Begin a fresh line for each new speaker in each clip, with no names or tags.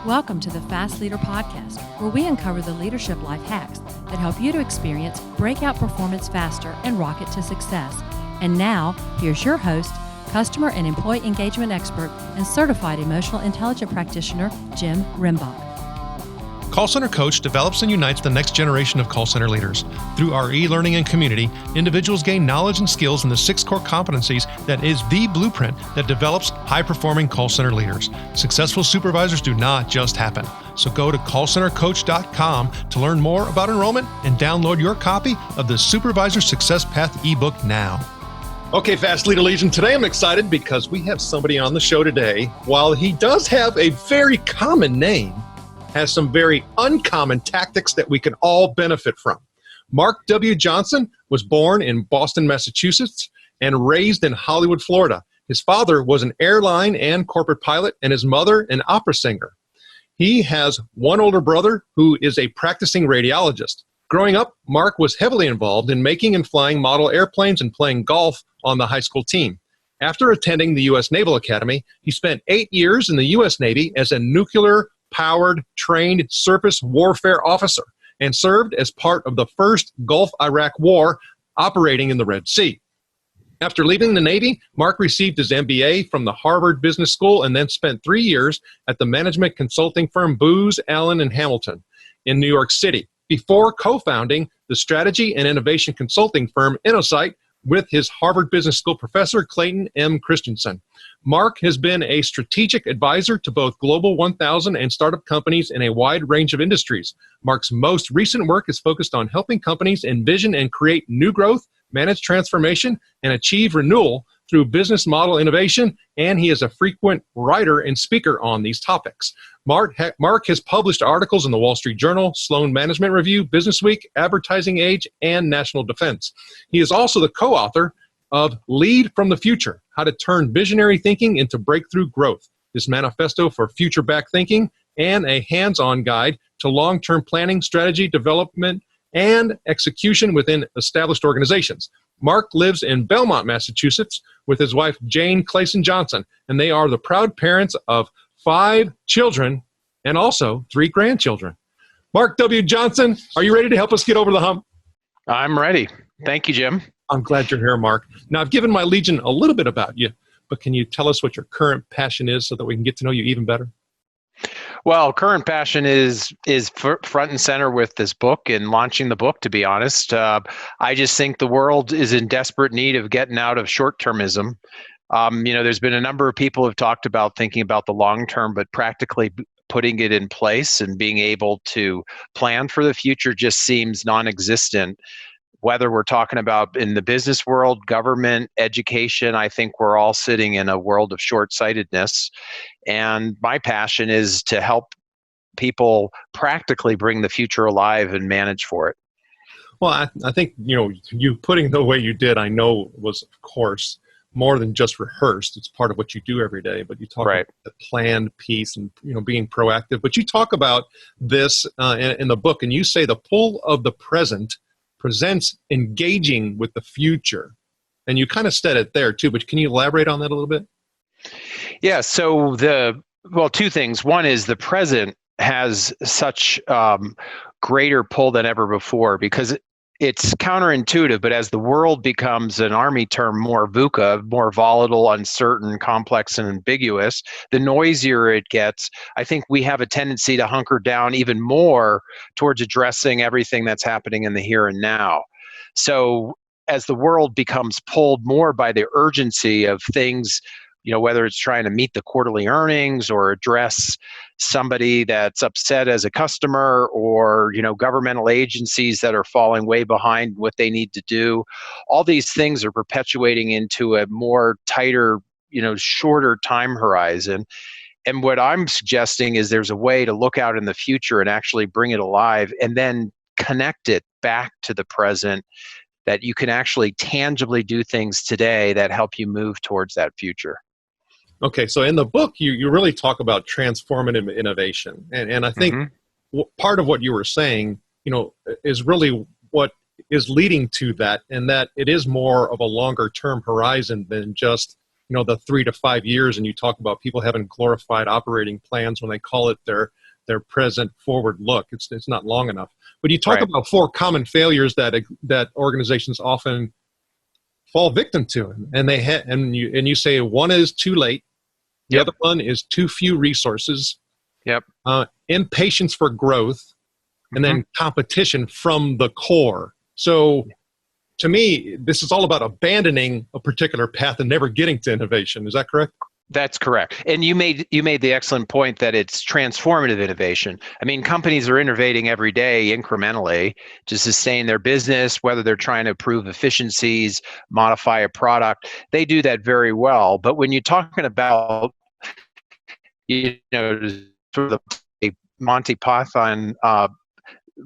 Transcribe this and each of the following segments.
Welcome to the Fast Leader Podcast, where we uncover the leadership life hacks that help you to experience breakout performance faster and rocket to success. And now, here's your host, customer and employee engagement expert and certified emotional intelligence practitioner, Jim Rimbach.
Call Center Coach develops and unites the next generation of call center leaders. Through our e-learning and community, individuals gain knowledge and skills in the 6 core competencies that is the blueprint that develops high-performing call center leaders. Successful supervisors do not just happen. So go to callcentercoach.com to learn more about enrollment and download your copy of the Supervisor Success Path ebook now. Okay, Fast Leader Legion, today I'm excited because we have somebody on the show today. While he does have a very common name, has some very uncommon tactics that we can all benefit from. Mark W. Johnson was born in Boston, Massachusetts, and raised in Hollywood, Florida. His father was an airline and corporate pilot, and his mother an opera singer. He has one older brother who is a practicing radiologist. Growing up, Mark was heavily involved in making and flying model airplanes and playing golf on the high school team. After attending the U.S. Naval Academy, he spent 8 years in the U.S. Navy as a nuclear-powered, trained surface warfare officer and served as part of the first Gulf-Iraq War operating in the Red Sea. After leaving the Navy, Mark received his MBA from the Harvard Business School and then spent 3 years at the management consulting firm Booz Allen and Hamilton in New York City before co-founding the strategy and innovation consulting firm InnoSight with his Harvard Business School professor, Clayton M. Christensen. Mark has been a strategic advisor to both Global 1000 and startup companies in a wide range of industries. Mark's most recent work is focused on helping companies envision and create new growth, manage transformation, and achieve renewal through business model innovation, and he is a frequent writer and speaker on these topics. Mark has published articles in the Wall Street Journal, Sloan Management Review, Businessweek, Advertising Age, and National Defense. He is also the co-author of Lead from the Future, How to Turn Visionary Thinking into Breakthrough Growth, this manifesto for future-back thinking, and a hands-on guide to long-term planning, strategy, development, and execution within established organizations. Mark lives in Belmont, Massachusetts, with his wife, Jane Clayson Johnson, and they are the proud parents of 5 children and also 3 grandchildren. Mark W. Johnson, are you ready to help us get over the hump?
I'm ready. Thank you, Jim.
I'm glad you're here, Mark. Now, I've given my Legion a little bit about you, but can you tell us what your current passion is so that we can get to know you even better?
Well, current passion is front and center with this book and launching the book, to be honest. I just think the world is in desperate need of getting out of short-termism. There's been a number of people who have talked about thinking about the long term, but practically putting it in place and being able to plan for the future just seems non-existent. Whether we're talking about in the business world, government, education, I think we're all sitting in a world of short-sightedness. And my passion is to help people practically bring the future alive and manage for it.
Well, I think, you putting the way you did, I know was, of course, more than just rehearsed. It's part of what you do every day, but you talk about the planned piece and, being proactive. But you talk about this in the book, and you say the pull of the present presents engaging with the future. And you kind of said it there too, but can you elaborate on that a little bit?
Yeah, so 2 things. One is the present has such greater pull than ever before because it's counterintuitive, but as the world becomes an army term, more VUCA, more volatile, uncertain, complex, and ambiguous, the noisier it gets, I think we have a tendency to hunker down even more towards addressing everything that's happening in the here and now. So as the world becomes pulled more by the urgency of things, whether it's trying to meet the quarterly earnings or address somebody that's upset as a customer or, governmental agencies that are falling way behind what they need to do. All these things are perpetuating into a more tighter, shorter time horizon. And what I'm suggesting is there's a way to look out in the future and actually bring it alive and then connect it back to the present, that you can actually tangibly do things today that help you move towards that future.
Okay, so in the book, you really talk about transformative innovation. And I think part of what you were saying, is really what is leading to that, and that it is more of a longer term horizon than just the 3 to 5 years, and you talk about people having glorified operating plans when they call it their present forward look. It's not long enough. But you talk
Right.
about 4 common failures that organizations often fall victim to, and you say one is too late, the
Yep.
other one is too few resources,
Yep.
impatience for growth, and
Mhm.
then competition from the core. So to me, this is all about abandoning a particular path and never getting to innovation. Is that correct?
That's correct. And you made the excellent point that it's transformative innovation. I mean, companies are innovating every day incrementally to sustain their business, whether they're trying to improve efficiencies, modify a product. They do that very well. But when you're talking about, sort of a Monty Python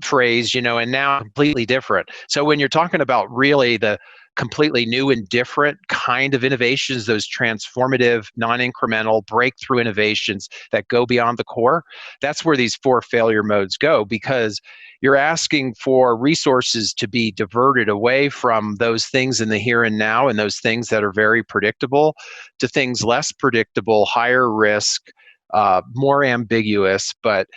phrase, and now completely different. So when you're talking about really the completely new and different kind of innovations, those transformative, non-incremental breakthrough innovations that go beyond the core, that's where these 4 failure modes go, because you're asking for resources to be diverted away from those things in the here and now and those things that are very predictable to things less predictable, higher risk, more ambiguous, but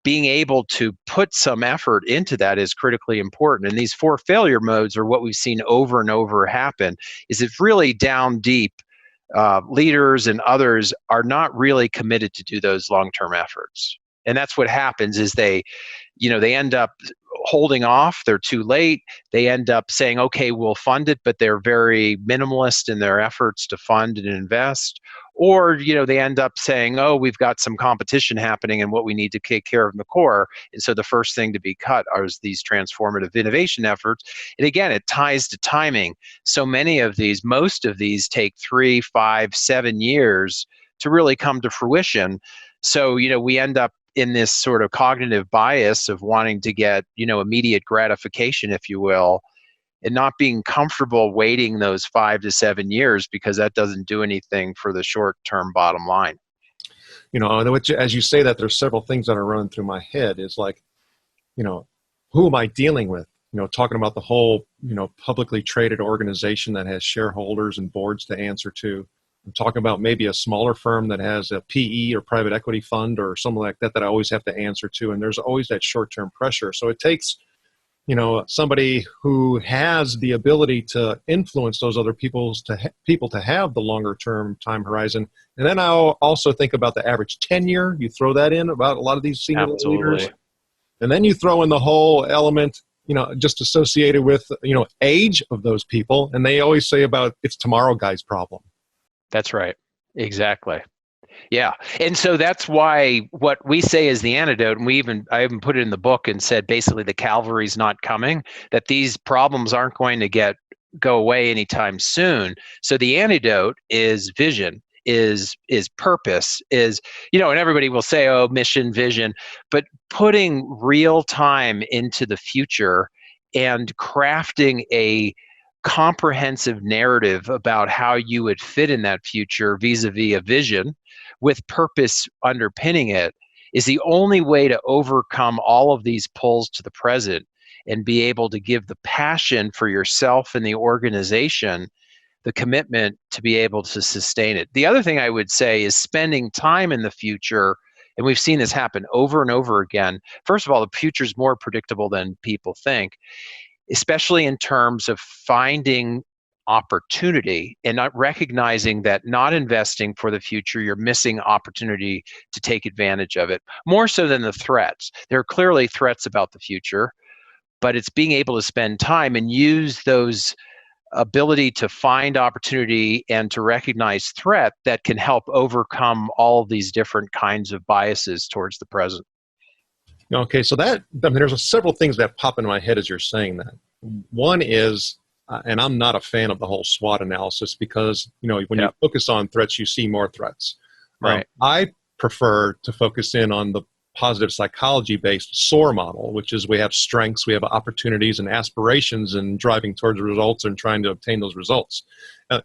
being able to put some effort into that is critically important. And these 4 failure modes are what we've seen over and over happen. Is it's really down deep. Leaders and others are not really committed to do those long-term efforts. And that's what happens is they end up holding off. They're too late. They end up saying, okay, we'll fund it, but they're very minimalist in their efforts to fund and invest. Or, they end up saying, oh, we've got some competition happening and what we need to take care of in the core. And so the first thing to be cut are these transformative innovation efforts. And again, it ties to timing. So most of these take 3, 5, 7 years to really come to fruition. So, we end up in this sort of cognitive bias of wanting to get, immediate gratification, if you will, and not being comfortable waiting those 5 to 7 years because that doesn't do anything for the short-term bottom line.
As you say that, there's several things that are running through my head. Is like, who am I dealing with? Talking about the whole, publicly traded organization that has shareholders and boards to answer to. I'm talking about maybe a smaller firm that has a PE or private equity fund or something like that I always have to answer to. And there's always that short-term pressure. So it takes, somebody who has the ability to influence those other people to have the longer-term time horizon. And then I'll also think about the average tenure. You throw that in about a lot of these senior leaders. And then you throw in the whole element, just associated with, age of those people. And they always say about it's tomorrow guy's problem.
That's right. Exactly. Yeah. And so that's why what we say is the antidote, and I even put it in the book and said basically the cavalry's not coming, that these problems aren't going to go away anytime soon. So the antidote is vision, is purpose, and everybody will say, oh, mission, vision, but putting real time into the future and crafting a comprehensive narrative about how you would fit in that future vis-a-vis a vision with purpose underpinning it is the only way to overcome all of these pulls to the present and be able to give the passion for yourself and the organization the commitment to be able to sustain it. The other thing I would say is spending time in the future, and we've seen this happen over and over again. First of all, the future is more predictable than people think, especially in terms of finding opportunity and not recognizing that not investing for the future, you're missing opportunity to take advantage of it, more so than the threats. There are clearly threats about the future, but it's being able to spend time and use those ability to find opportunity and to recognize threat that can help overcome all of these different kinds of biases towards the present.
Okay, so there's several things that pop into my head as you're saying that. One is, and I'm not a fan of the whole SWOT analysis because, when you focus on threats, you see more threats.
Right.
I prefer to focus in on the positive psychology-based SOAR model, which is we have strengths, we have opportunities and aspirations and driving towards results and trying to obtain those results.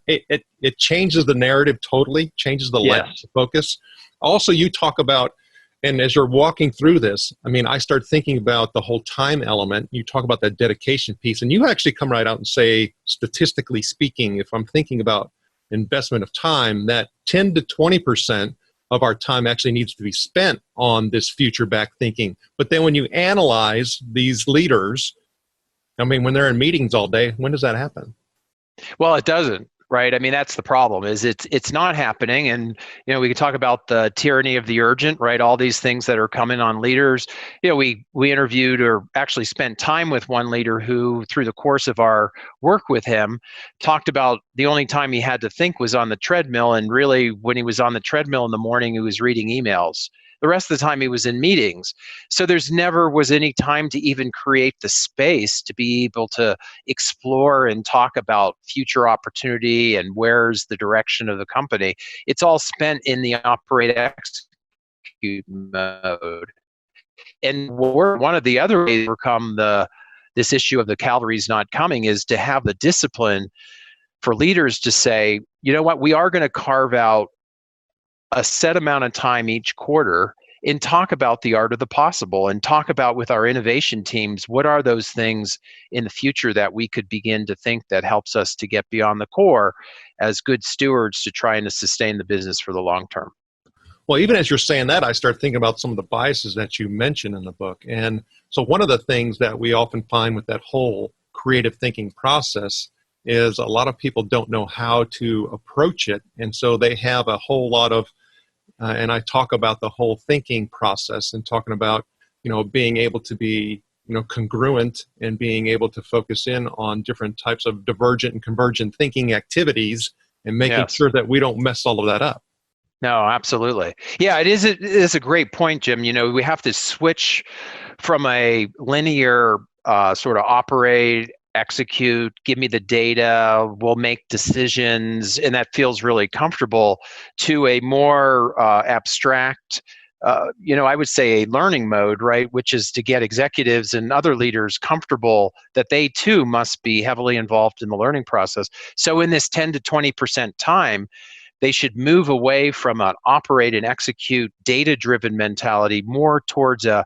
It changes the narrative totally, changes the lens of focus. Also, you talk about, and as you're walking through this, I start thinking about the whole time element. You talk about that dedication piece, and you actually come right out and say, statistically speaking, if I'm thinking about investment of time, that 10 to 20% of our time actually needs to be spent on this future back thinking. But then when you analyze these leaders, I mean, when they're in meetings all day, when does that happen?
Well, it doesn't, right? I mean, that's the problem, is it's not happening. And, we could talk about the tyranny of the urgent, right? All these things that are coming on leaders. We interviewed, or actually spent time with, one leader who, through the course of our work with him, talked about the only time he had to think was on the treadmill. And really, when he was on the treadmill in the morning, he was reading emails. The rest of the time he was in meetings. So there's never was any time to even create the space to be able to explore and talk about future opportunity and where's the direction of the company. It's all spent in the operate execute mode. And one of the other ways to overcome this issue of the cavalry's not coming is to have the discipline for leaders to say, you know what, we are going to carve out a set amount of time each quarter and talk about the art of the possible, and talk about with our innovation teams, what are those things in the future that we could begin to think that helps us to get beyond the core as good stewards to trying to sustain the business for the long term.
Well, even as you're saying that, I start thinking about some of the biases that you mention in the book. And so one of the things that we often find with that whole creative thinking process is a lot of people don't know how to approach it. And so they have a whole lot of, and I talk about the whole thinking process and talking about, being able to be, congruent and being able to focus in on different types of divergent and convergent thinking activities and making sure that we don't mess all of that up.
No, absolutely. Yeah, it is a great point, Jim. We have to switch from a linear sort of operate, execute, give me the data, we'll make decisions, and that feels really comfortable, to a more abstract, I would say a learning mode, right? Which is to get executives and other leaders comfortable that they too must be heavily involved in the learning process. So in this 10 to 20% time, they should move away from an operate and execute data-driven mentality more towards a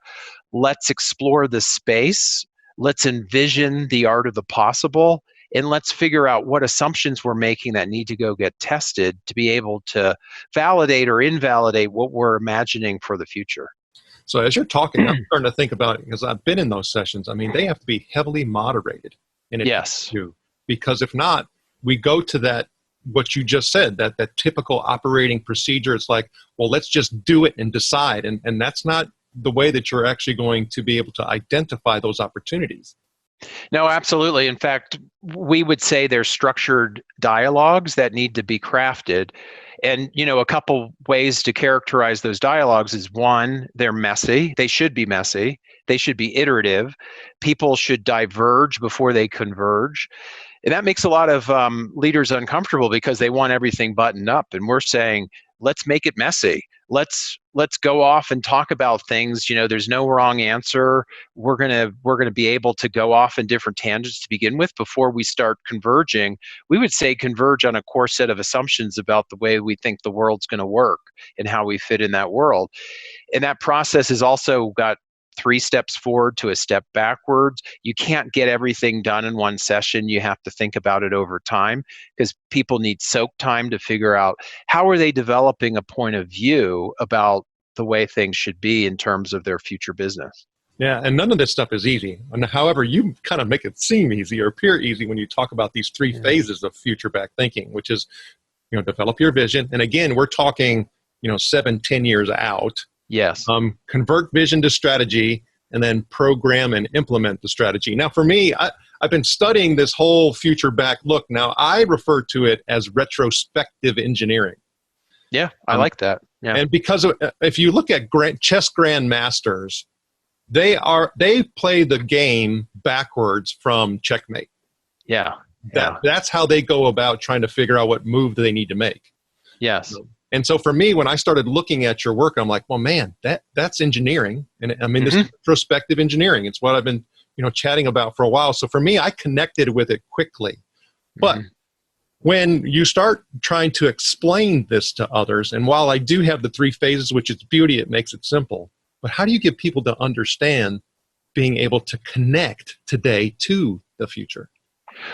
let's explore the space, let's envision the art of the possible, and let's figure out what assumptions we're making that need to go get tested to be able to validate or invalidate what we're imagining for the future.
So as you're talking, I'm starting to think about it, because I've been in those sessions. I mean, they have to be heavily moderated. And
yes.
Because if not, we go to that, what you just said, that typical operating procedure. It's like, well, let's just do it and decide. And that's not the way that you're actually going to be able to identify those opportunities.
No, absolutely. In fact, we would say there's structured dialogues that need to be crafted. And, a couple ways to characterize those dialogues is, one, they're messy. They should be messy. They should be iterative. People should diverge before they converge. And that makes a lot of leaders uncomfortable because they want everything buttoned up. And we're saying, let's make it messy. Let's go off and talk about things. There's no wrong answer. We're gonna be able to go off in different tangents to begin with before we start converging. We would say converge on a core set of assumptions about the way we think the world's going to work and how we fit in that world. And that process has also got 3 steps forward to a step backwards. You can't get everything done in one session. You have to think about it over time, because people need soak time to figure out how are they developing a point of view about the way things should be in terms of their future business.
Yeah, and none of this stuff is easy. And however, you kind of make it seem easy or appear easy when you talk about these 3 phases of future back thinking, which is, develop your vision. And again, we're talking, 7-10 years out.
Yes.
Convert vision to strategy, and then program and implement the strategy. Now, for me, I've been studying this whole future back look. Now, I refer to it as retrospective engineering.
Yeah, I like that. Yeah.
And because if you look at chess grandmasters, they play the game backwards from checkmate.
Yeah.
That's how they go about trying to figure out what move they need to make.
Yes.
And so for me, when I started looking at your work, I'm like, well, man, that's engineering. And I mean, this is retrospective engineering. It's what I've been, chatting about for a while. So for me, I connected with it quickly. But when you start trying to explain this to others, and while I do have the 3 phases, which is beauty, it makes it simple. But how do you get people to understand being able to connect today to the future?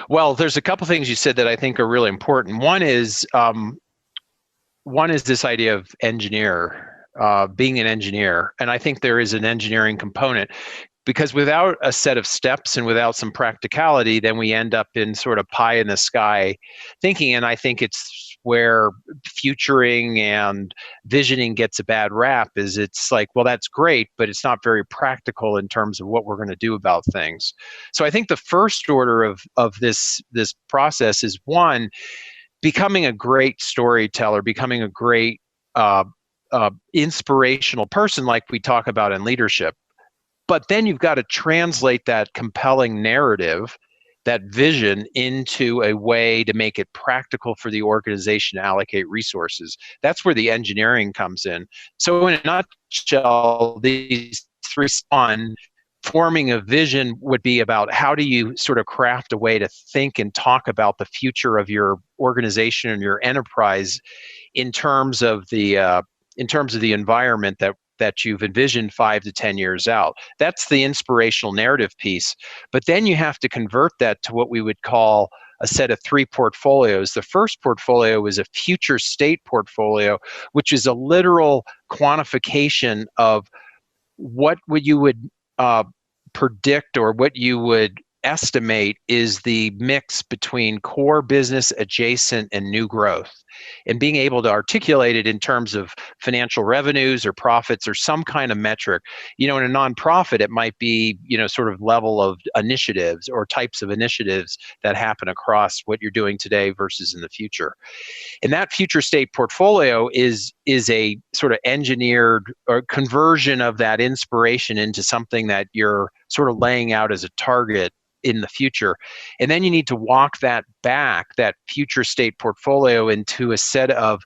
Well, there's a couple things you said that I think are really important. One is this idea of being an engineer, and I think there is an engineering component, because without a set of steps and without some practicality, then we end up in sort of pie in the sky thinking. And I think it's where futuring and visioning gets a bad rap. Is it's like, well, that's great, but it's not very practical in terms of what we're going to do about things. So I think the first order of this process is, one, becoming a great storyteller, becoming a great inspirational person, like we talk about in leadership. But then you've got to translate that compelling narrative, that vision, into a way to make it practical for the organization to allocate resources. That's where the engineering comes in. So in a nutshell, these three on forming a vision would be about how do you sort of craft a way to think and talk about the future of your organization and your enterprise in terms of the environment that you've envisioned 5 to 10 years out. That's the inspirational narrative piece. But then you have to convert that to what we would call a set of three portfolios. The first portfolio is a future state portfolio, which is a literal quantification of what you would predict, or what you would estimate is the mix between core business, adjacent, and new growth, and being able to articulate it in terms of financial revenues or profits or some kind of metric. In a nonprofit, it might be, sort of level of initiatives or types of initiatives that happen across what you're doing today versus in the future. And that future state portfolio is a sort of engineered or conversion of that inspiration into something that you're sort of laying out as a target in the future. And then you need to walk that future state portfolio, into a set of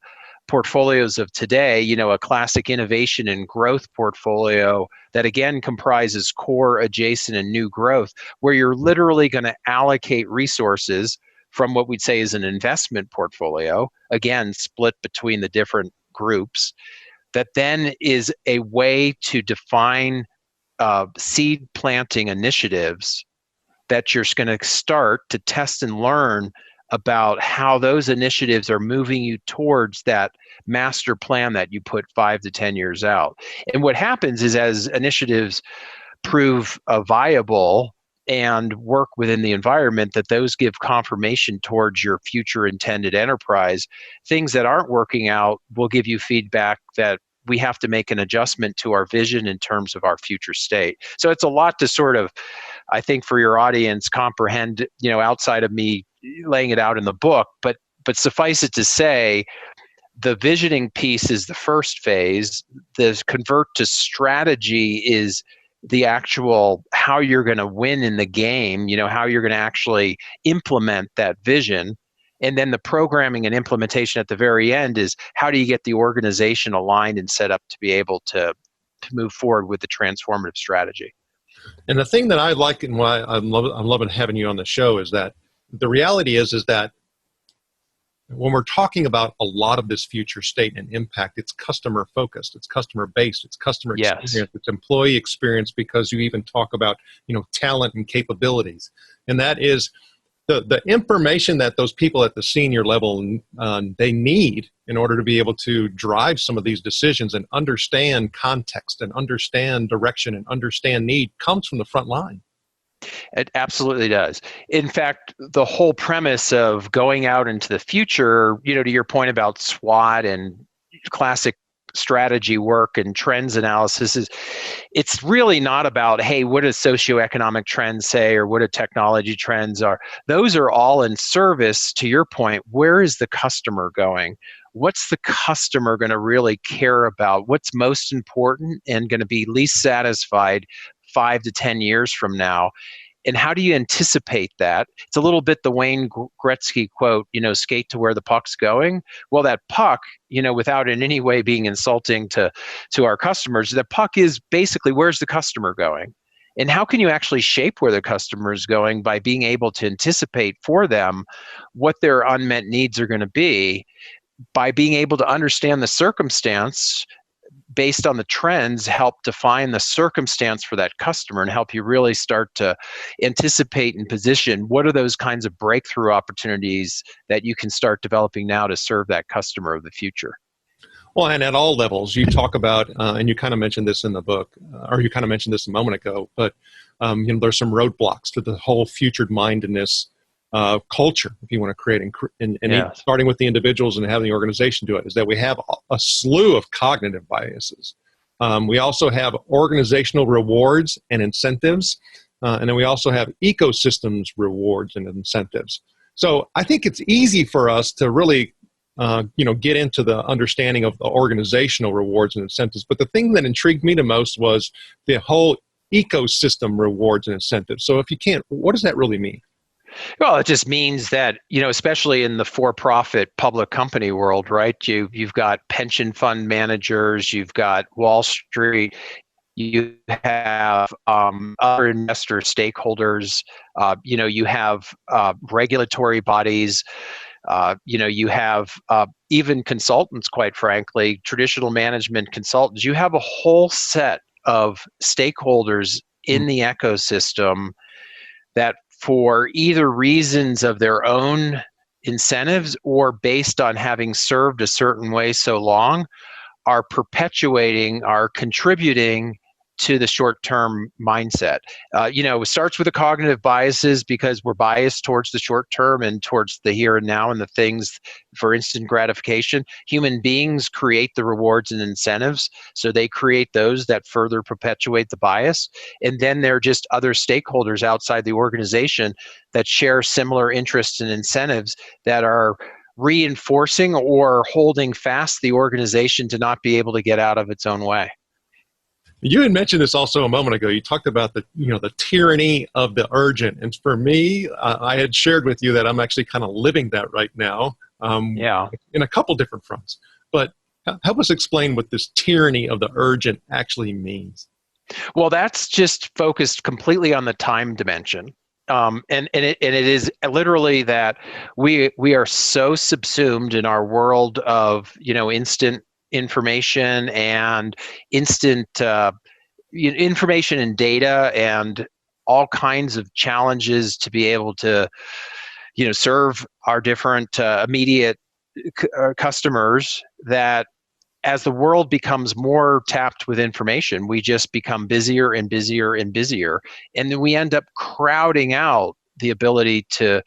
portfolios of today, a classic innovation and growth portfolio that again comprises core, adjacent, and new growth, where you're literally going to allocate resources from what we'd say is an investment portfolio, again, split between the different groups, that then is a way to define seed planting initiatives that you're going to start to test and learn about how those initiatives are moving you towards that master plan that you put 5 to 10 years out. And what happens is, as initiatives prove viable and work within the environment, that those give confirmation towards your future intended enterprise. Things that aren't working out will give you feedback that we have to make an adjustment to our vision in terms of our future state. So it's a lot to sort of, I think, for your audience, comprehend, outside of me laying it out in the book. But suffice it to say, the visioning piece is the first phase. The convert to strategy is the actual how you're going to win in the game, how you're going to actually implement that vision. And then the programming and implementation at the very end is how do you get the organization aligned and set up to be able to move forward with the transformative strategy.
And the thing that I like and why I'm loving having you on the show is that the reality is that when we're talking about a lot of this future state and impact, it's customer focused, it's customer based, it's customer experience,
Yes.
It's employee experience, because you even talk about, talent and capabilities. And that is the information that those people at the senior level they need in order to be able to drive some of these decisions and understand context and understand direction and understand need comes from the front line.
It absolutely does. In fact, the whole premise of going out into the future, to your point about SWOT and classic strategy work and trends analysis, is it's really not about, hey, what do socioeconomic trends say or what do technology trends are. Those are all in service, to your point, where is the customer going? What's the customer going to really care about? What's most important and going to be least satisfied 5 to 10 years from now? And how do you anticipate that? It's a little bit the Wayne Gretzky quote, skate to where the puck's going. Well, that puck, without in any way being insulting to our customers, the puck is basically, where's the customer going? And how can you actually shape where the customer is going by being able to anticipate for them what their unmet needs are going to be, by being able to understand the circumstance based on the trends, help define the circumstance for that customer and help you really start to anticipate and position what are those kinds of breakthrough opportunities that you can start developing now to serve that customer of the future.
Well, and at all levels, you talk about, and you kind of mentioned this in the book, or you kind of mentioned this a moment ago, but there's some roadblocks to the whole future-mindedness culture, if you want to create, and
Yes.
starting with the individuals and having the organization do it, is that we have a slew of cognitive biases. We also have organizational rewards and incentives, and then we also have ecosystems rewards and incentives. So I think it's easy for us to really get into the understanding of the organizational rewards and incentives. But the thing that intrigued me the most was the whole ecosystem rewards and incentives. So if you can't, what does that really mean?
Well, it just means that, especially in the for-profit public company world, right? You've got pension fund managers, you've got Wall Street, you have other investor stakeholders, you have regulatory bodies, you have even consultants, quite frankly, traditional management consultants. You have a whole set of stakeholders in the ecosystem that, for either reasons of their own incentives or based on having served a certain way so long, are contributing to the short-term mindset. It starts with the cognitive biases because we're biased towards the short term and towards the here and now and the things for instant gratification. Human beings create the rewards and incentives, so they create those that further perpetuate the bias. And then there are just other stakeholders outside the organization that share similar interests and incentives that are reinforcing or holding fast the organization to not be able to get out of its own way.
You had mentioned this also a moment ago. You talked about the tyranny of the urgent, and for me, I had shared with you that I'm actually kind of living that right now. In a couple different fronts. But help us explain what this tyranny of the urgent actually means.
Well, that's just focused completely on the time dimension. And it is literally that we are so subsumed in our world of instant information and instant information and data and all kinds of challenges to be able to serve our different immediate customers, that as the world becomes more tapped with information, we just become busier and busier and busier. And then we end up crowding out the ability to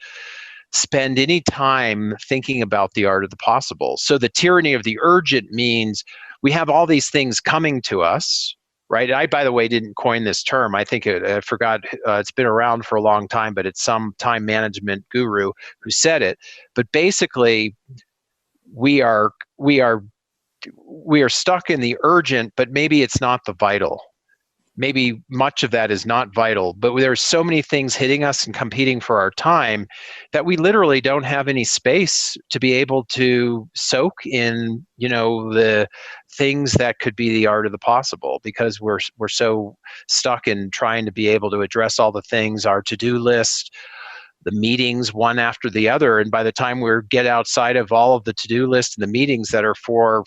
spend any time thinking about the art of the possible. So the tyranny of the urgent means we have all these things coming to us, right? I, by the way, didn't coin this term. I think I forgot. It's been around for a long time, but it's some time management guru who said it. But basically, we are stuck in the urgent, but maybe it's not the vital. Maybe much of that is not vital, but there's so many things hitting us and competing for our time that we literally don't have any space to be able to soak in, the things that could be the art of the possible, because we're so stuck in trying to be able to address all the things, our to-do list, the meetings one after the other. And by the time we get outside of all of the to-do list and the meetings that are for,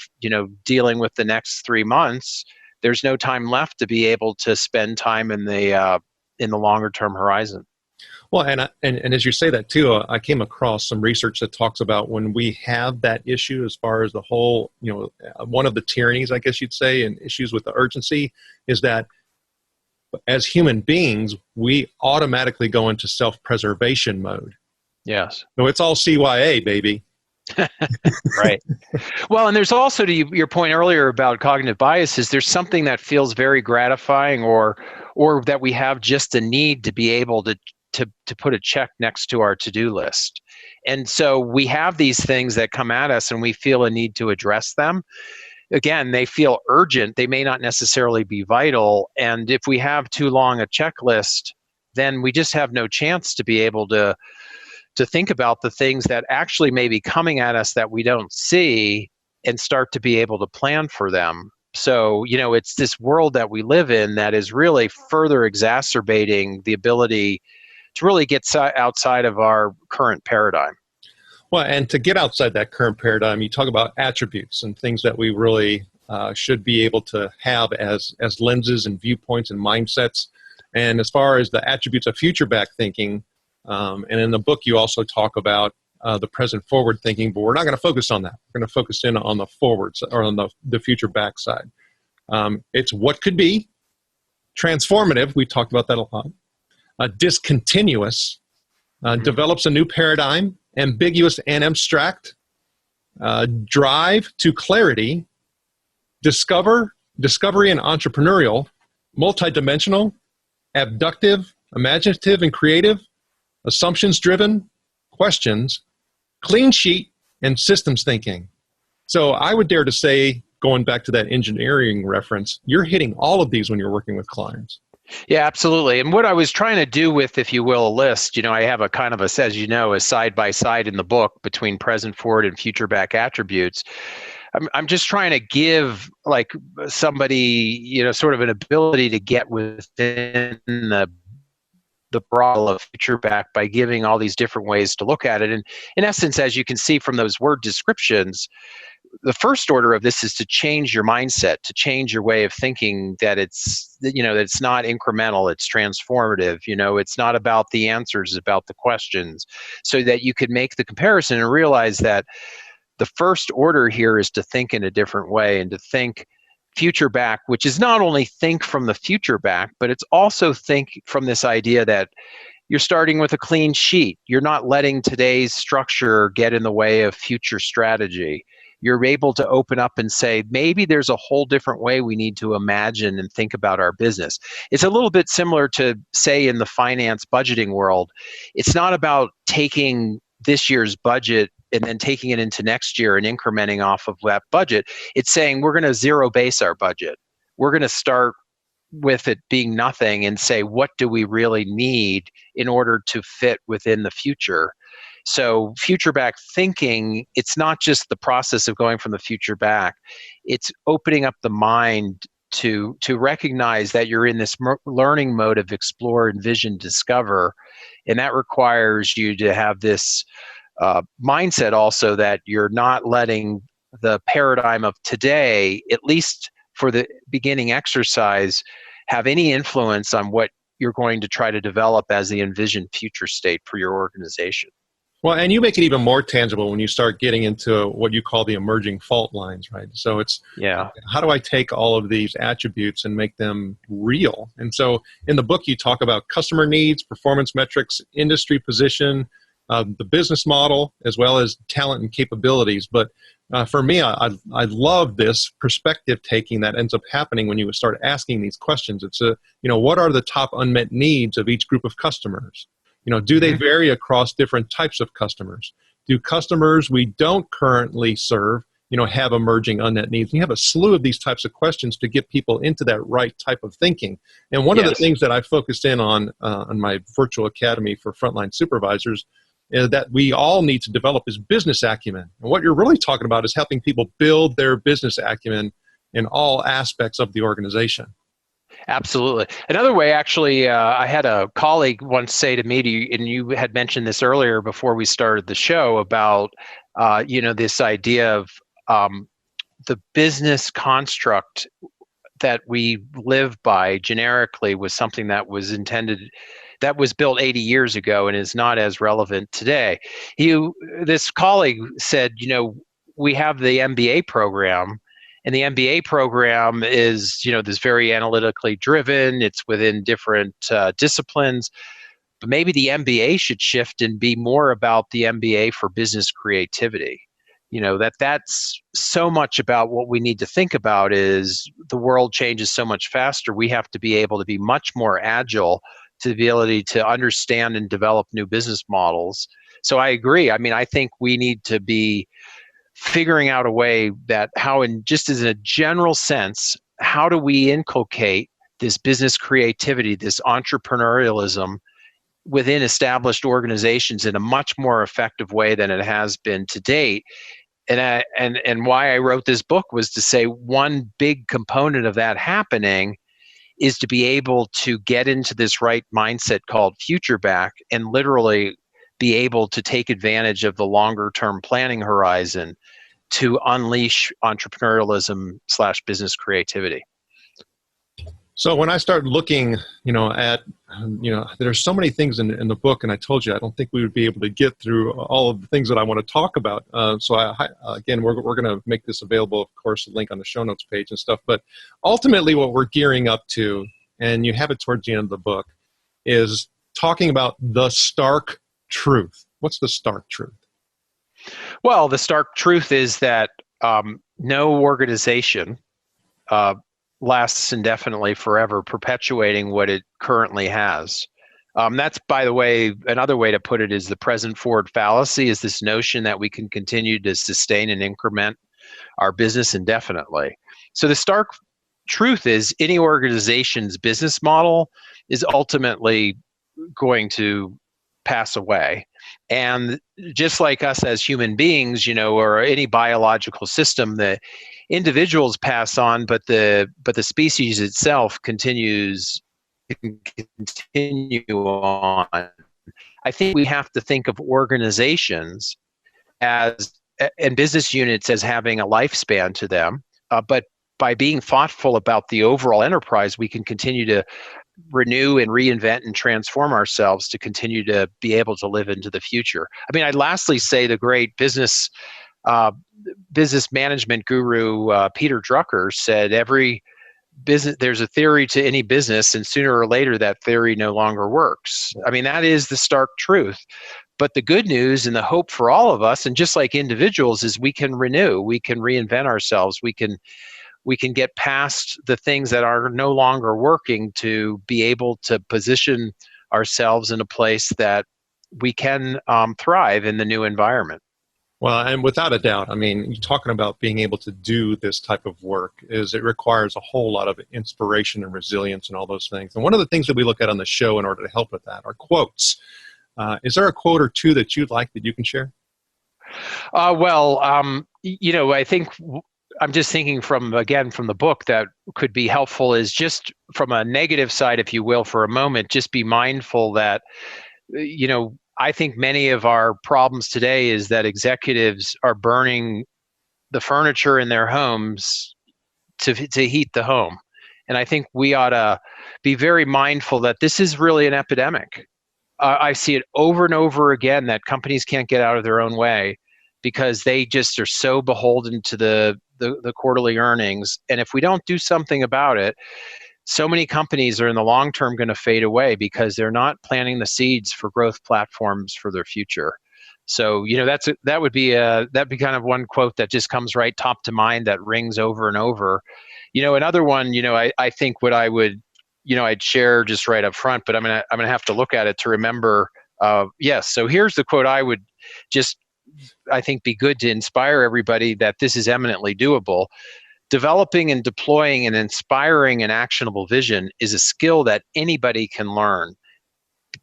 dealing with the next 3 months, there's no time left to be able to spend time in the longer term horizon.
Well, and as you say that too, I came across some research that talks about when we have that issue as far as the whole, one of the tyrannies, I guess you'd say, and issues with the urgency is that as human beings, we automatically go into self-preservation mode.
Yes.
No, it's all CYA, baby.
Right. Well, and there's also, to your point earlier about cognitive biases, there's something that feels very gratifying or that we have just a need to be able to put a check next to our to-do list. And so we have these things that come at us and we feel a need to address them. Again, they feel urgent. They may not necessarily be vital. And if we have too long a checklist, then we just have no chance to be able to think about the things that actually may be coming at us that we don't see and start to be able to plan for them. So, it's this world that we live in that is really further exacerbating the ability to really get outside of our current paradigm.
Well, and to get outside that current paradigm, you talk about attributes and things that we really should be able to have as lenses and viewpoints and mindsets. And as far as the attributes of future back thinking, and in the book you also talk about the present forward thinking, but we're not going to focus on that. We're going to focus in on the forwards or on the future back side. It's what could be, transformative, we talked about that a lot, discontinuous, develops a new paradigm, ambiguous and abstract, drive to clarity, discovery and entrepreneurial, multidimensional, abductive, imaginative and creative, assumptions driven, questions, clean sheet, and systems thinking. So I would dare to say, going back to that engineering reference, you're hitting all of these when you're working with clients.
Yeah, absolutely. And what I was trying to do with, if you will, a list, I have a kind of a, as you know, a side by side in the book between present forward and future back attributes. I'm just trying to give like somebody, sort of an ability to get within the bottle of future back by giving all these different ways to look at it. And in essence, as you can see from those word descriptions, the first order of this is to change your mindset, to change your way of thinking, that it's, that it's not incremental, it's transformative. It's not about the answers, it's about the questions, so that you could make the comparison and realize that the first order here is to think in a different way and to think future back, which is not only think from the future back, but it's also think from this idea that you're starting with a clean sheet. You're not letting today's structure get in the way of future strategy. You're able to open up and say, maybe there's a whole different way we need to imagine and think about our business. It's a little bit similar to, say, in the finance budgeting world. It's not about taking this year's budget and then taking it into next year and incrementing off of that budget. It's saying we're going to zero base our budget. We're going to start with it being nothing and say, what do we really need in order to fit within the future? So future back thinking, it's not just the process of going from the future back. It's opening up the mind to recognize that you're in this learning mode of explore, envision, discover. And that requires you to have this mindset also that you're not letting the paradigm of today, at least for the beginning exercise, have any influence on what you're going to try to develop as the envisioned future state for your organization.
Well, and you make it even more tangible when you start getting into what you call the emerging fault lines, right? So it's, how do I take all of these attributes and make them real? And so in the book, you talk about customer needs, performance metrics, industry position, the business model, as well as talent and capabilities. But for me, I love this perspective taking that ends up happening when you start asking these questions. It's what are the top unmet needs of each group of customers? Do they vary across different types of customers? Do customers we don't currently serve, have emerging unmet needs? And you have a slew of these types of questions to get people into that right type of thinking. And one of the things that I focused in on my virtual academy for frontline supervisors that we all need to develop is business acumen. And what you're really talking about is helping people build their business acumen in all aspects of the organization.
Absolutely. Another way, actually, I had a colleague once say to me, and you had mentioned this earlier before we started the show, about this idea of the business construct that we live by generically was something that was intended, that was built 80 years ago and is not as relevant today. This colleague said, we have the MBA program, and the MBA program is, this very analytically driven. It's within different disciplines. But maybe the MBA should shift and be more about the MBA for business creativity. That's so much about what we need to think about is the world changes so much faster. We have to be able to be much more agile to the ability to understand and develop new business models. So I agree. I think we need to be figuring out a way that just as a general sense, how do we inculcate this business creativity, this entrepreneurialism within established organizations in a much more effective way than it has been to date? And why I wrote this book was to say one big component of that happening is to be able to get into this right mindset called future back and literally be able to take advantage of the longer term planning horizon. to unleash entrepreneurialism/business creativity.
So when I started looking, at, there's so many things in the book, and I told you I don't think we would be able to get through all of the things that I want to talk about. Again, we're going to make this available, of course, a link on the show notes page and stuff. But ultimately, what we're gearing up to, and you have it towards the end of the book, is talking about the stark truth. What's the stark truth?
Well, the stark truth is that no organization lasts indefinitely forever, perpetuating what it currently has. That's, by the way, another way to put it is the present forward fallacy, is this notion that we can continue to sustain and increment our business indefinitely. So the stark truth is any organization's business model is ultimately going to pass away. And just like us as human beings, or any biological system, the individuals pass on, but the species itself continues to continue on. I think we have to think of organizations and business units as having a lifespan to them, but by being thoughtful about the overall enterprise, we can continue to renew and reinvent and transform ourselves to continue to be able to live into the future. I mean, I'd lastly say the great business management guru Peter Drucker said, every business, there's a theory to any business, and sooner or later that theory no longer works. I mean, that is the stark truth. But the good news and the hope for all of us, and just like individuals, is we can renew, we can reinvent ourselves, we can get past the things that are no longer working to be able to position ourselves in a place that we can thrive in the new environment.
Well, and without a doubt, I mean, you're talking about being able to do this type of work it requires a whole lot of inspiration and resilience and all those things. And one of the things that we look at on the show in order to help with that are quotes. Is there a quote or two that you'd like that you can share?
I think I'm just thinking from the book that could be helpful is just from a negative side, if you will, for a moment, just be mindful that, I think many of our problems today is that executives are burning the furniture in their homes to heat the home. And I think we ought to be very mindful that this is really an epidemic. I see it over and over again that companies can't get out of their own way because they just are so beholden to the quarterly earnings. And if we don't do something about it, so many companies are in the long term going to fade away because they're not planting the seeds for growth platforms for their future. So, that would be kind of one quote that just comes right top to mind that rings over and over. Another one, I think what I would, I'd share just right up front, but I'm gonna have to look at it to remember. Yes. So here's the quote I would just, I think, be good to inspire everybody that this is eminently doable. Developing and deploying an inspiring and actionable vision is a skill that anybody can learn.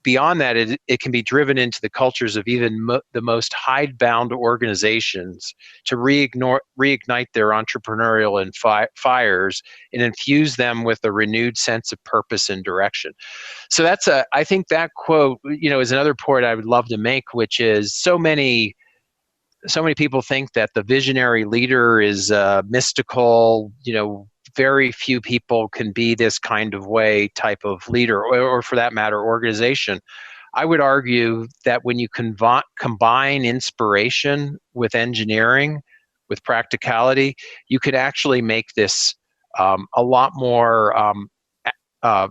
Beyond that, it can be driven into the cultures of even the most hidebound organizations to reignite their entrepreneurial fires and infuse them with a renewed sense of purpose and direction. So I think that quote, is another point I would love to make, which is so many people think that the visionary leader is mystical, very few people can be this kind of way type of leader, or for that matter, organization. I would argue that when you combine inspiration with engineering, with practicality, you could actually make this a lot more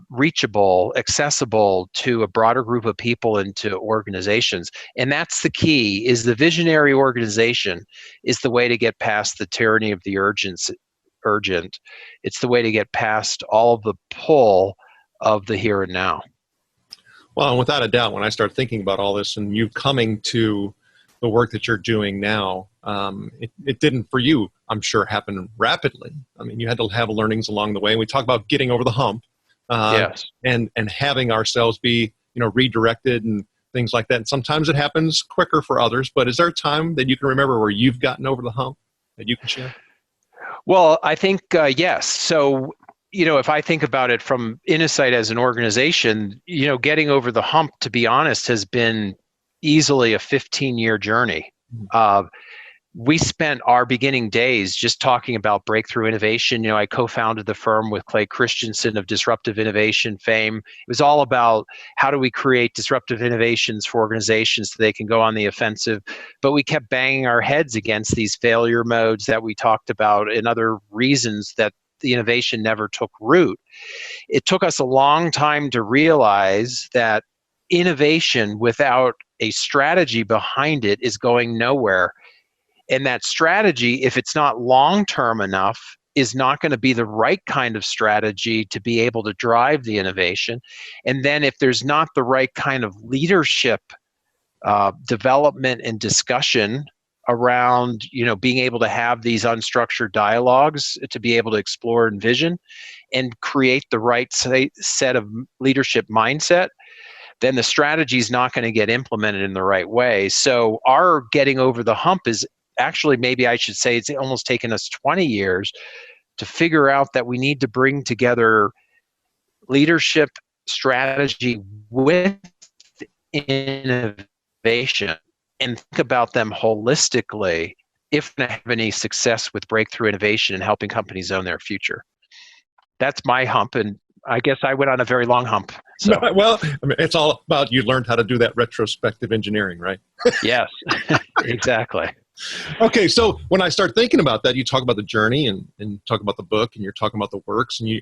reachable, accessible to a broader group of people and to organizations. And that's the key, is the visionary organization is the way to get past the tyranny of the urgent. It's the way to get past all of the pull of the here and now.
Well, and without a doubt, when I start thinking about all this and you coming to the work that you're doing now, it didn't for you, I'm sure, happen rapidly. I mean, you had to have learnings along the way. And we talk about getting over the hump.
Yes.
And having ourselves be, redirected and things like that. And sometimes it happens quicker for others, but is there a time that you can remember where you've gotten over the hump that you can share?
Well, I think, yes. So, if I think about it from Innosight as an organization, getting over the hump, to be honest, has been easily a 15-year journey. we spent our beginning days just talking about breakthrough innovation. I co-founded the firm with Clay Christensen of Disruptive Innovation fame. It was all about how do we create disruptive innovations for organizations so they can go on the offensive. But we kept banging our heads against these failure modes that we talked about and other reasons that the innovation never took root. It took us a long time to realize that innovation without a strategy behind it is going nowhere. And that strategy, if it's not long-term enough, is not going to be the right kind of strategy to be able to drive the innovation. And then if there's not the right kind of leadership development and discussion around, being able to have these unstructured dialogues to be able to explore and vision and create the right set of leadership mindset, then the strategy is not going to get implemented in the right way. So our getting over the hump is actually, maybe I should say, it's almost taken us 20 years to figure out that we need to bring together leadership strategy with innovation and think about them holistically if we have any success with breakthrough innovation and helping companies own their future. That's my hump, and I guess I went on a very long hump. So.
Well, it's all about you learned how to do that retrospective engineering, right?
Yes, exactly.
Okay, so when I start thinking about that, you talk about the journey and talk about the book, and you're talking about the works, and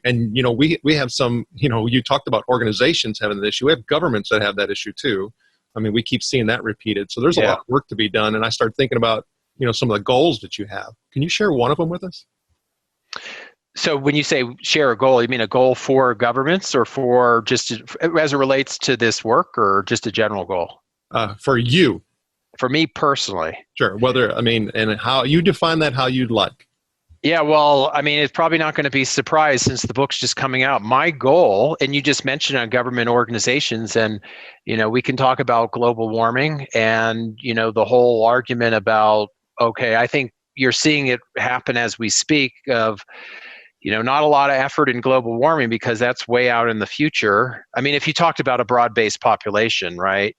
we have some, you talked about organizations having an issue. We have governments that have that issue too. I mean, we keep seeing that repeated. So there's a lot of work to be done, and I start thinking about some of the goals that you have. Can you share one of them with us?
So when you say share a goal, you mean a goal for governments or for just as it relates to this work, or just a general goal?
For you.
For me personally.
Sure. And how you define that, how you'd like.
Yeah, well, it's probably not going to be a surprise since the book's just coming out. My goal, and you just mentioned on government organizations, and, we can talk about global warming and, the whole argument about, okay, I think you're seeing it happen as we speak of, not a lot of effort in global warming because that's way out in the future. If you talked about a broad-based population, right,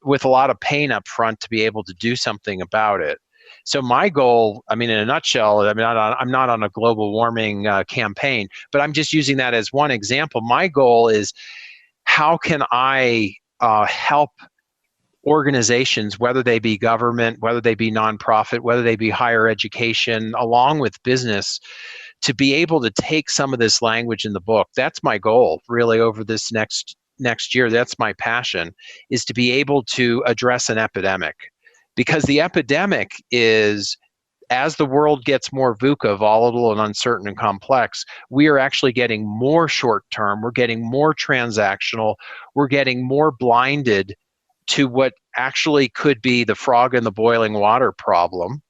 with a lot of pain up front to be able to do something about it. So my goal, in a nutshell, I'm not on a global warming campaign, but I'm just using that as one example. My goal is how can I help organizations, whether they be government, whether they be nonprofit, whether they be higher education, along with business, to be able to take some of this language in the book. That's my goal, really, over this next year. That's my passion, is to be able to address an epidemic. Because the epidemic is, as the world gets more VUCA, volatile and uncertain and complex, we are actually getting more short-term, we're getting more transactional, we're getting more blinded to what actually could be the frog in the boiling water problem.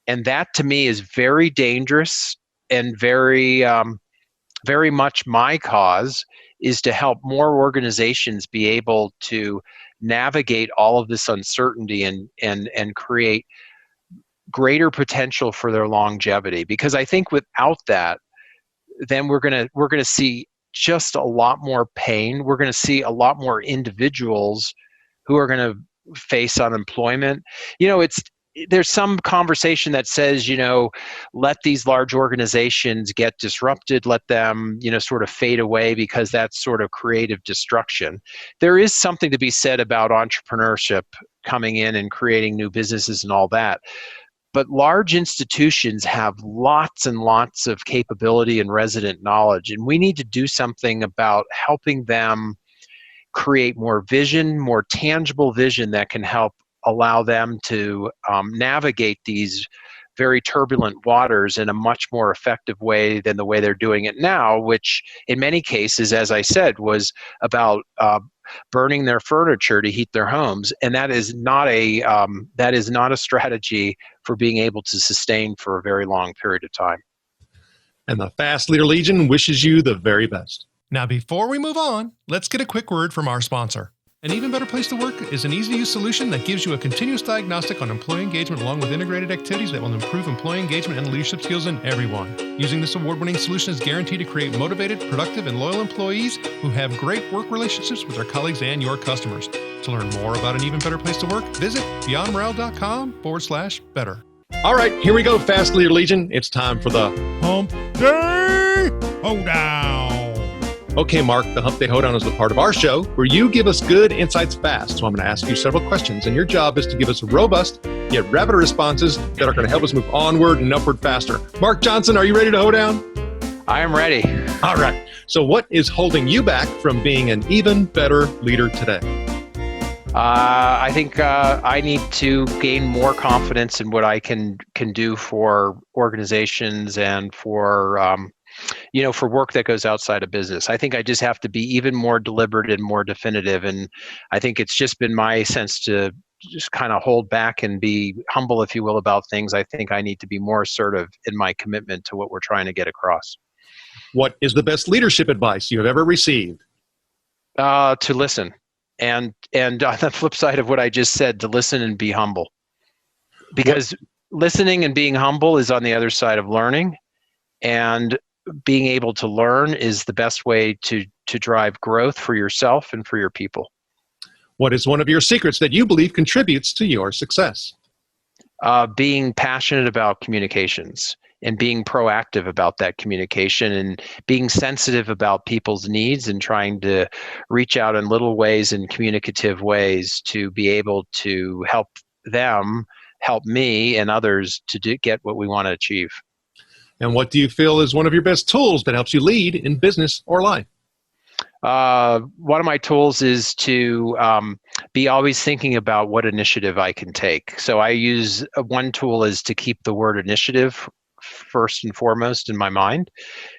And that, to me, is very dangerous and very, very much my cause, is to help more organizations be able to navigate all of this uncertainty and create greater potential for their longevity. Because I think without that, then we're gonna see just a lot more pain. We're gonna see a lot more individuals who are gonna face unemployment. There's some conversation that says, let these large organizations get disrupted, let them, sort of fade away because that's sort of creative destruction. There is something to be said about entrepreneurship coming in and creating new businesses and all that. But large institutions have lots and lots of capability and resident knowledge, and we need to do something about helping them create more vision, more tangible vision that can help allow them to navigate these very turbulent waters in a much more effective way than the way they're doing it now, which in many cases, as I said, was about burning their furniture to heat their homes. And that is not a strategy for being able to sustain for a very long period of time.
And the Fast Leader Legion wishes you the very best. Now, before we move on, let's get a quick word from our sponsor. An Even Better Place to Work is an easy-to-use solution that gives you a continuous diagnostic on employee engagement along with integrated activities that will improve employee engagement and leadership skills in everyone. Using this award-winning solution is guaranteed to create motivated, productive, and loyal employees who have great work relationships with their colleagues and your customers. To learn more about an even better place to work, visit beyondmorale.com/better. All right, here we go, Fast Leader Legion. It's time for the Hump Day Hoedown. Okay, Mark, the Hump Day Hoedown is the part of our show where you give us good insights fast. So I'm going to ask you several questions, and your job is to give us robust yet rapid responses that are going to help us move onward and upward faster. Mark Johnson, are you ready to hoe down?
I am ready.
All right. So what is holding you back from being an even better leader today?
I think I need to gain more confidence in what I can do for organizations and for for work that goes outside of business. I think I just have to be even more deliberate and more definitive. And I think it's just been my sense to just kind of hold back and be humble, if you will, about things. I think I need to be more assertive in my commitment to what we're trying to get across.
What is the best leadership advice you have ever received?
To listen. And on the flip side of what I just said, to listen and be humble. Because listening and being humble is on the other side of learning. And being able to learn is the best way to drive growth for yourself and for your people.
What is one of your secrets that you believe contributes to your success?
Being passionate about communications and being proactive about that communication and being sensitive about people's needs and trying to reach out in little ways and communicative ways to be able to help them, help me and others to get what we want to achieve.
And what do you feel is one of your best tools that helps you lead in business or life?
One of my tools is to be always thinking about what initiative I can take. So I use one tool is to keep the word initiative first and foremost in my mind,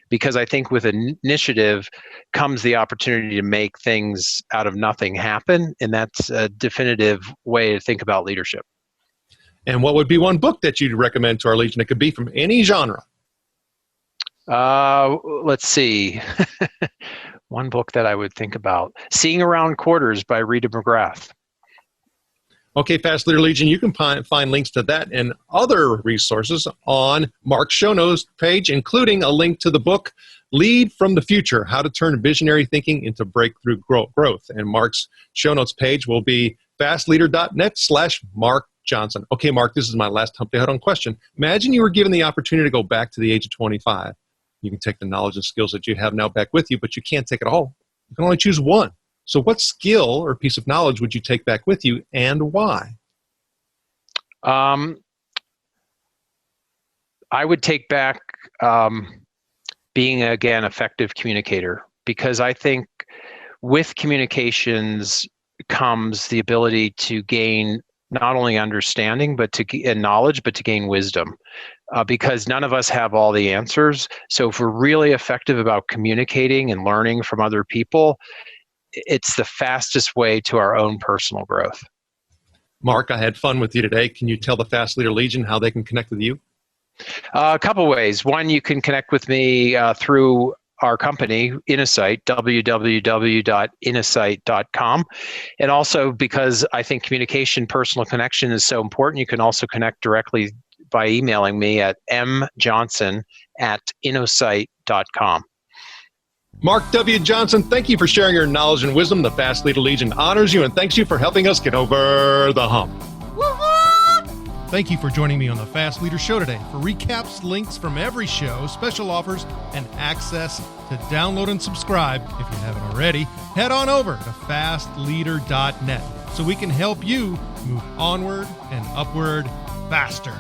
because I think with an initiative comes the opportunity to make things out of nothing happen. And that's a definitive way to think about leadership.
And what would be one book that you'd recommend to our Legion? It could be from any genre.
Let's see. One book that I would think about. Seeing Around Quarters by Rita McGrath.
Okay, Fast Leader Legion, you can find links to that and other resources on Mark's show notes page, including a link to the book, Lead from the Future, How to Turn Visionary Thinking into Breakthrough Growth. And Mark's show notes page will be fastleader.net/Mark Johnson. Okay, Mark, this is my last Hump Day Hoedown question. Imagine you were given the opportunity to go back to the age of 25. You can take the knowledge and skills that you have now back with you, but you can't take it all. You can only choose one. So what skill or piece of knowledge would you take back with you and why?
I would take back being, again, effective communicator, because I think with communications comes the ability to gain not only understanding and knowledge, but to gain wisdom. Because none of us have all the answers. So if we're really effective about communicating and learning from other people, it's the fastest way to our own personal growth.
Mark, I had fun with you today. Can you tell the Fast Leader Legion how they can connect with you?
A couple ways. One, you can connect with me through our company, Innosight, www.innosight.com. And also, because I think communication, personal connection is so important, you can also connect directly by emailing me at mjohnson@innosight.com.
Mark W. Johnson, thank you for sharing your knowledge and wisdom. The Fast Leader Legion honors you and thanks you for helping us get over the hump. Thank you for joining me on the Fast Leader Show today. For recaps, links from every show, special offers, and access to download and subscribe, if you haven't already, head on over to fastleader.net so we can help you move onward and upward faster.